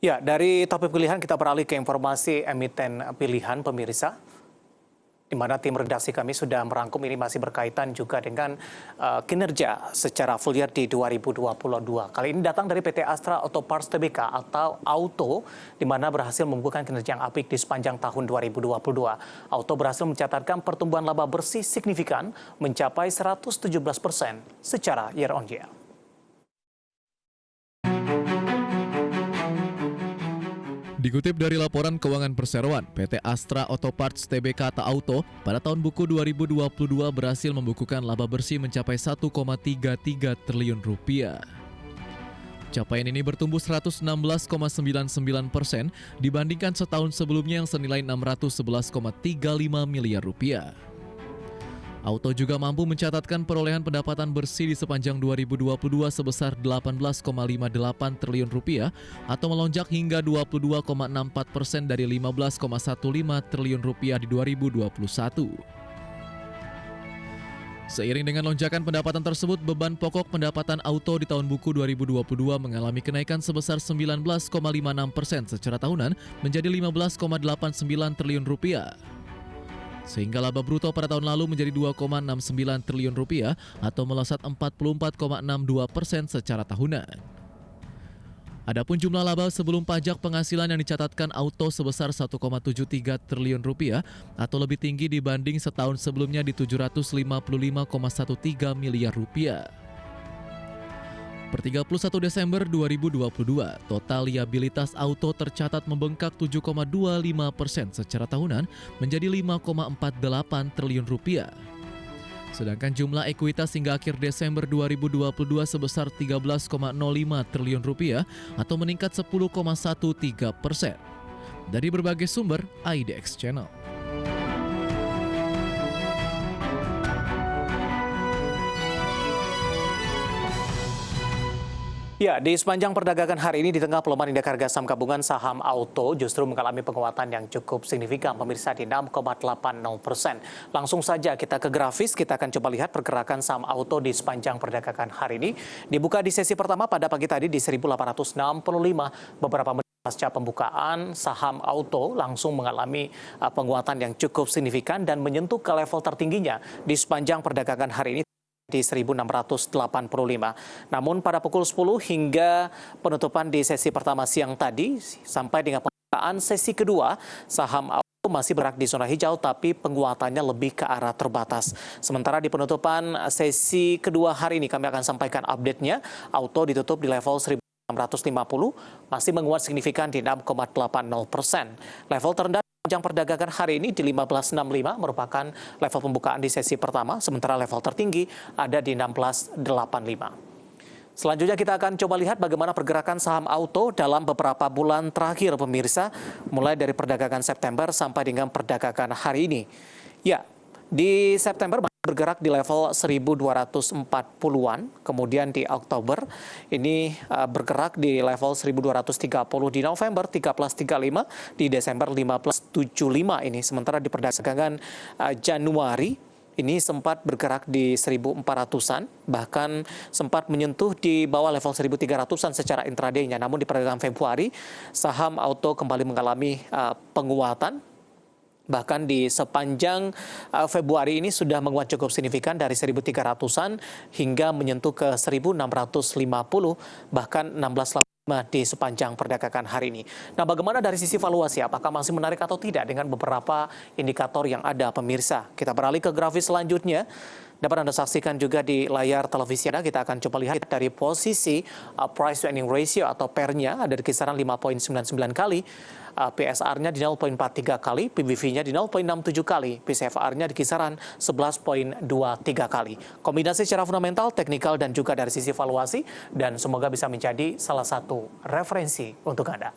Ya, dari topik pilihan kita beralih ke informasi emiten pilihan pemirsa, di mana tim redaksi kami sudah merangkum ini masih berkaitan juga dengan kinerja secara full year di 2022. Kali ini datang dari PT Astra Auto Parts Tbk atau Auto, di mana berhasil membukukan kinerja yang apik di sepanjang tahun 2022. Auto berhasil mencatatkan pertumbuhan laba bersih signifikan mencapai 117% secara year on year. Dikutip dari laporan keuangan perseroan, PT Astra Auto Parts Tbk atau Auto pada tahun buku 2022 berhasil membukukan laba bersih mencapai 1,33 triliun rupiah. Capaian ini bertumbuh 116,99% dibandingkan setahun sebelumnya yang senilai 611,35 miliar rupiah. Auto juga mampu mencatatkan perolehan pendapatan bersih di sepanjang 2022 sebesar 18,58 triliun rupiah atau melonjak hingga 22,64% dari 15,15 triliun rupiah di 2021. Seiring dengan lonjakan pendapatan tersebut, beban pokok pendapatan Auto di tahun buku 2022 mengalami kenaikan sebesar 19,56% secara tahunan menjadi 15,89 triliun rupiah. Sehingga laba bruto pada tahun lalu menjadi 2,69 triliun rupiah atau melesat 44,62% secara tahunan. Adapun jumlah laba sebelum pajak penghasilan yang dicatatkan Auto sebesar 1,73 triliun rupiah atau lebih tinggi dibanding setahun sebelumnya di 755,13 miliar rupiah. Per 31 Desember 2022, total liabilitas Auto tercatat membengkak 7,25% secara tahunan menjadi 5,48 triliun rupiah. Sedangkan jumlah ekuitas hingga akhir Desember 2022 sebesar 13,05 triliun rupiah atau meningkat 10,13%. Dari berbagai sumber, IDX Channel. Ya, di sepanjang perdagangan hari ini di tengah pelemahan indeks harga saham gabungan, saham Auto justru mengalami penguatan yang cukup signifikan pemirsa di 6,80%. Langsung saja kita ke grafis, kita akan coba lihat pergerakan saham Auto di sepanjang perdagangan hari ini. Dibuka di sesi pertama pada pagi tadi di 1865, beberapa menit pasca pembukaan saham Auto langsung mengalami penguatan yang cukup signifikan dan menyentuh ke level tertingginya di sepanjang perdagangan hari ini di 1685. Namun pada pukul 10 hingga penutupan di sesi pertama siang tadi sampai dengan pembukaan sesi kedua, saham Auto masih bergerak di zona hijau tapi penguatannya lebih ke arah terbatas. Sementara di penutupan sesi kedua hari ini kami akan sampaikan update-nya. Auto ditutup di level 1650 masih menguat signifikan di 6,80%. Level terendah sepanjang perdagangan hari ini di 1565 merupakan level pembukaan di sesi pertama, sementara level tertinggi ada di 1685. Selanjutnya kita akan coba lihat bagaimana pergerakan saham Auto dalam beberapa bulan terakhir pemirsa, mulai dari perdagangan September sampai dengan perdagangan hari ini. Ya, di September bergerak di level 1240-an, kemudian di Oktober ini bergerak di level 1230, di November 1335, di Desember 1575 ini. Sementara di perdagangan Januari ini sempat bergerak di 1400-an, bahkan sempat menyentuh di bawah level 1300-an secara intraday-nya. Namun di perdagangan Februari, saham Auto kembali mengalami penguatan. Bahkan di sepanjang Februari ini sudah menguat cukup signifikan dari 1300-an hingga menyentuh ke 1650, bahkan 1685 di sepanjang perdagangan hari ini. Nah, bagaimana dari sisi valuasi? Apakah masih menarik atau tidak dengan beberapa indikator yang ada pemirsa? Kita beralih ke grafis selanjutnya. Dapat Anda saksikan juga di layar televisi Anda. Kita akan coba lihat dari posisi price to earning ratio atau PER-nya ada di kisaran 5,99 kali. PSR-nya di 0,43 kali, PBV-nya di 0,67 kali, PCFR-nya di kisaran 11,23 kali. Kombinasi secara fundamental, teknikal, dan juga dari sisi valuasi, dan semoga bisa menjadi salah satu referensi untuk Anda.